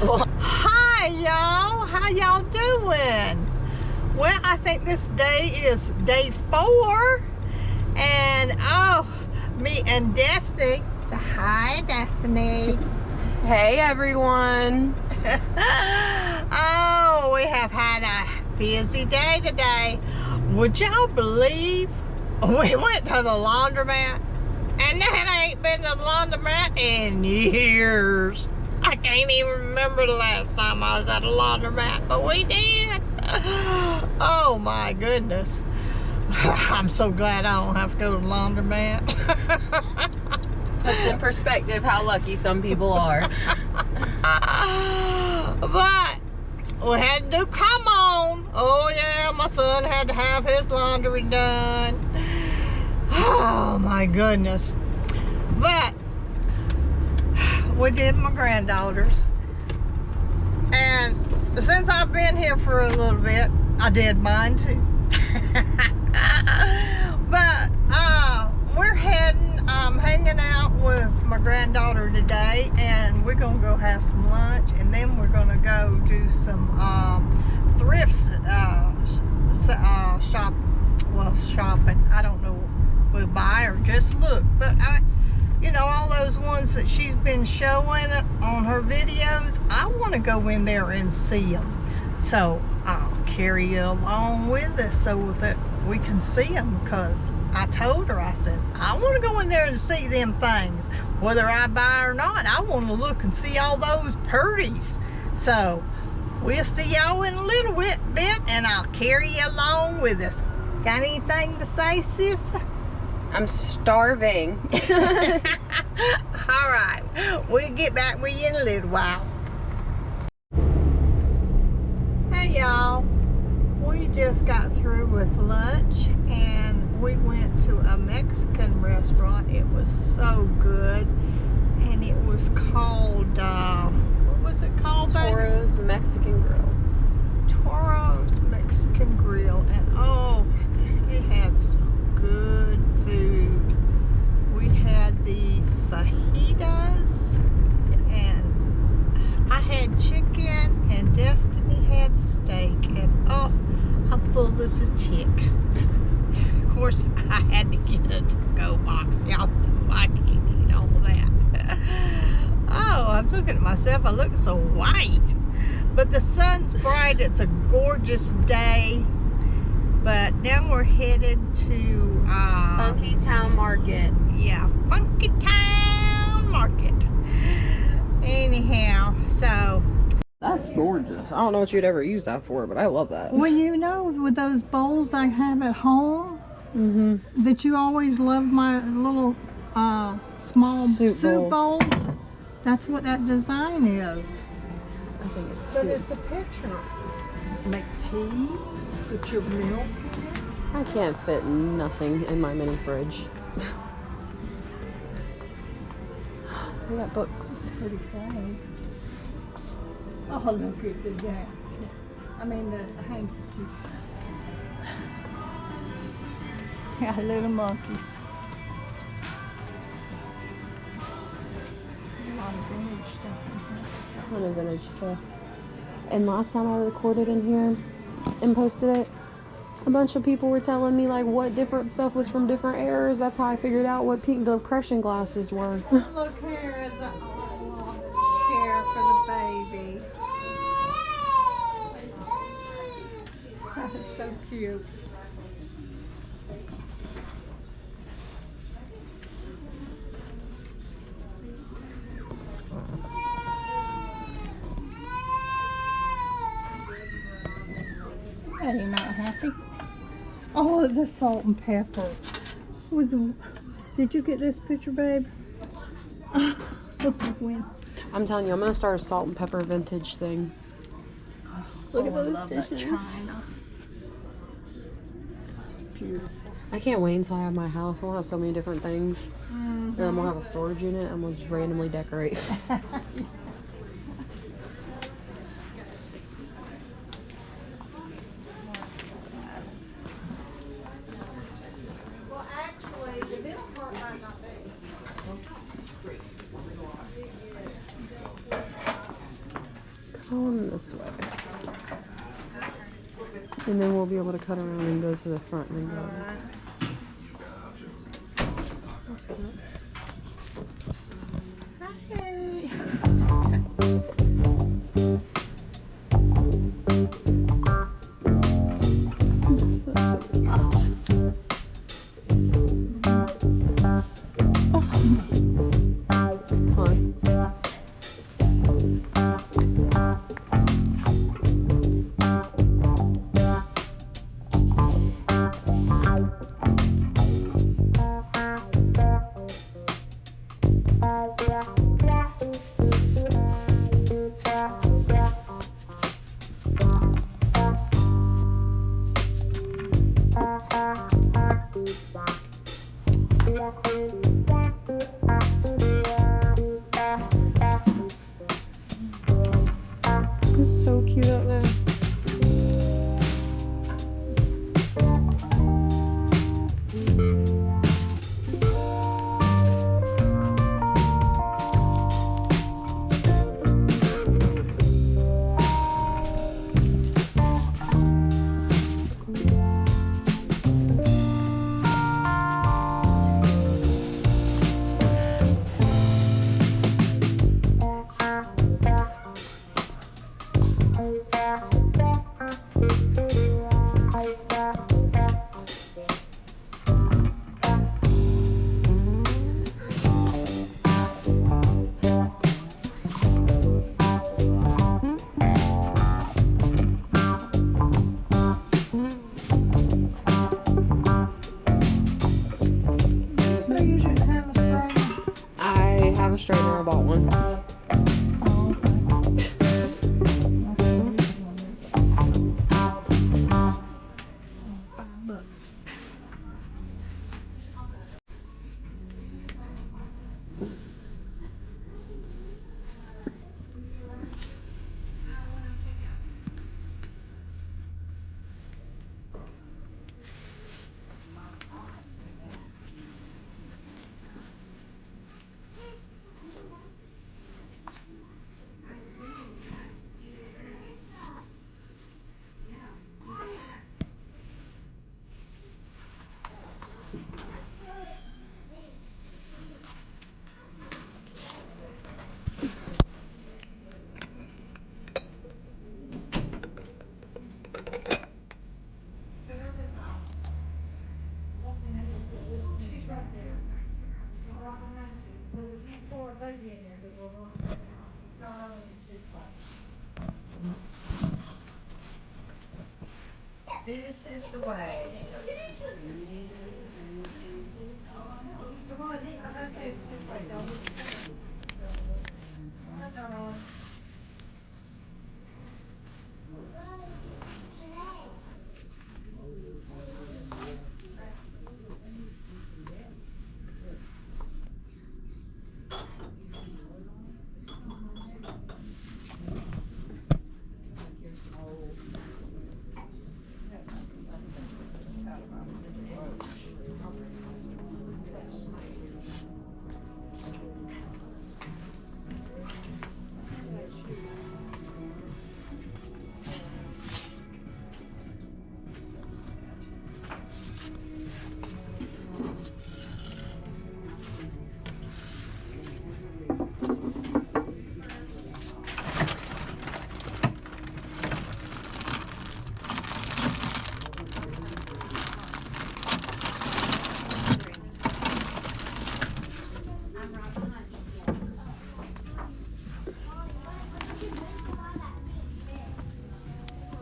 Hi, y'all. How y'all doing? Well, I think this day is day 4. And, me and Destiny. So, hi, Destiny. Hey, everyone. Oh, we have had a busy day today. Would y'all believe we went to the laundromat? And that ain't been to the laundromat in years. I can't even remember the last time I was at a laundromat, but we did. Oh my goodness. I'm so glad I don't have to go to the laundromat. Puts in perspective how lucky some people are. But we had to do, come on. Oh yeah, my son had to have his laundry done. Oh my goodness. But we did my granddaughter's. And since I've been here for a little bit, I did mine too. But we're hanging out with my granddaughter today, and we're gonna go have some lunch, and then we're gonna go do some thrift shopping. I don't know if we'll buy or just look, but you know, all those ones that she's been showing on her videos, I want to go in there and see them. So I'll carry you along with us so that we can see them, because I told her, I said, I want to go in there and see them things. Whether I buy or not, I want to look and see all those purties. So we'll see y'all in a little bit, and I'll carry you along with us. Got anything to say, sis? I'm starving. All right, we'll get back with you in a little while. Hey y'all, we just got through with lunch and we went to a Mexican restaurant. It was so good, and it was called what was it called, baby? Toro's Mexican Grill. Toro's Mexican Grill. And oh, they had some good food. We had the fajitas, yes, and I had chicken, and Destiny had steak, and oh, I'm full as a tick. Of course, I had to get a to-go box. Y'all know I can't eat all of that. Oh, I'm looking at myself. I look so white. But the sun's bright. It's a gorgeous day. But now we're headed to Funky Town Market. Yeah, Funky Town Market. Anyhow, so That's gorgeous. I don't know what you'd ever use that for, but I love that. well, you know, with those bowls I have at home, that you always love, my little small soup bowls. That's what that design is. I think it's But cute. it's a picture. Make tea, put your milk. I can't fit nothing in my mini fridge. We got books. Pretty funny. Oh, look at the napkins. I mean the handkerchiefs. Yeah, little monkeys. A lot of vintage stuff in here. Ton of vintage stuff. And last time I recorded in here and posted it, a bunch of people were telling me like what different stuff was from different eras. That's how I figured out what pink depression glasses were. Look here at the chair for the baby. That is so cute. Are you not happy? Oh, the salt and pepper. With the, did you get this picture, babe? When? I'm telling you, I'm gonna start a salt and pepper vintage thing. Look at I those love that dishes. china. That's beautiful. I can't wait until I have my house. We'll have so many different things. And then we'll have a storage unit and we'll just randomly decorate. Well, actually, the middle part might not be. on this way. And then we'll be able to cut around and go to the front and go. That's good. It's so cute up there. So you shouldn't have a strainer. I have a straightener. I bought one. Oh, okay. That's $5. This is the way. Come on, okay, this way, don't. Come on.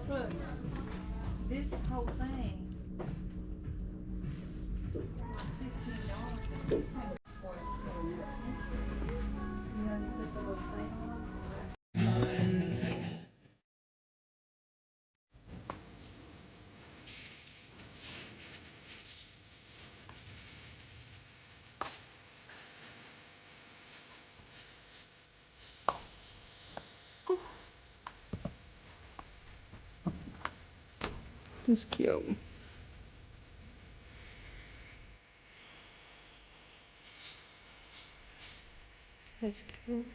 Look, this whole thing, $15. These things for it, so expensive. You know, you put the little thing on. It's cute. That's cute.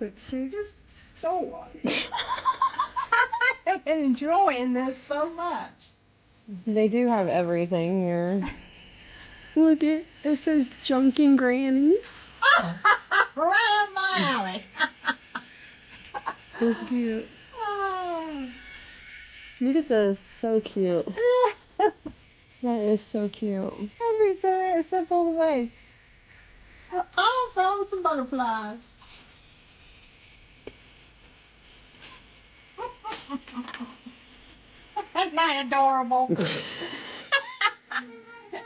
the cutest store. I'm enjoying this so much. They do have everything here. Look it says Junkin' Grannies. Right up my alley. It's cute. Look at this, so cute. That is so cute. That'd be so simple to make. Oh, I found some butterflies. Isn't that adorable?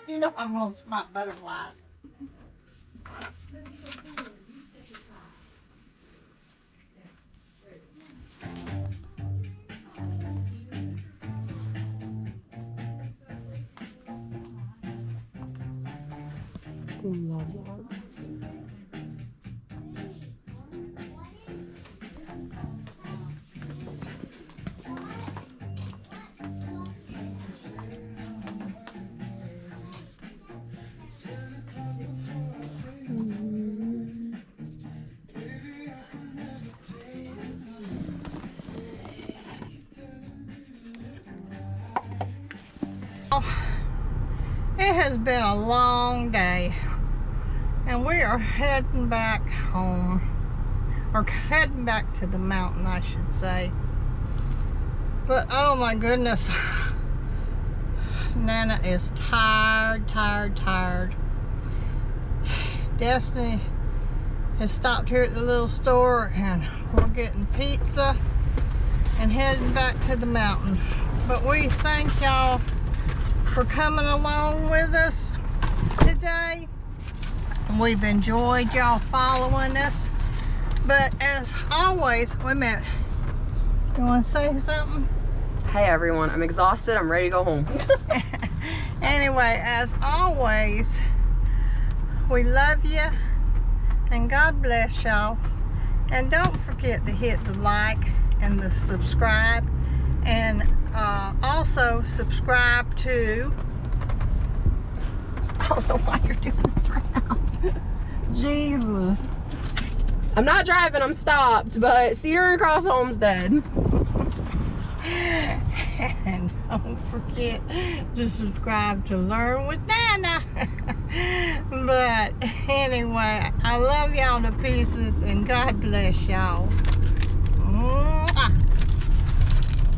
You know I'm gonna spot butterflies. Love that. It has been a long day, and we are heading back home, or heading back to the mountain, I should say. But oh my goodness, Nana is tired. Destiny has stopped here at the little store, and we're getting pizza and heading back to the mountain. But we thank y'all for coming along with us today. We've enjoyed y'all following us. But as always, wait a minute. You want to say something? Hey everyone, I'm exhausted. I'm ready to go home. Anyway, as always, we love you and God bless y'all. And don't forget to hit the like and the subscribe, and also subscribe to, I don't know why you're doing this right now. Jesus. I'm not driving, I'm stopped, but Cedar and Cross Homestead. And don't forget to subscribe to Learn with Nana. But anyway, I love y'all to pieces, and God bless y'all. Mwah.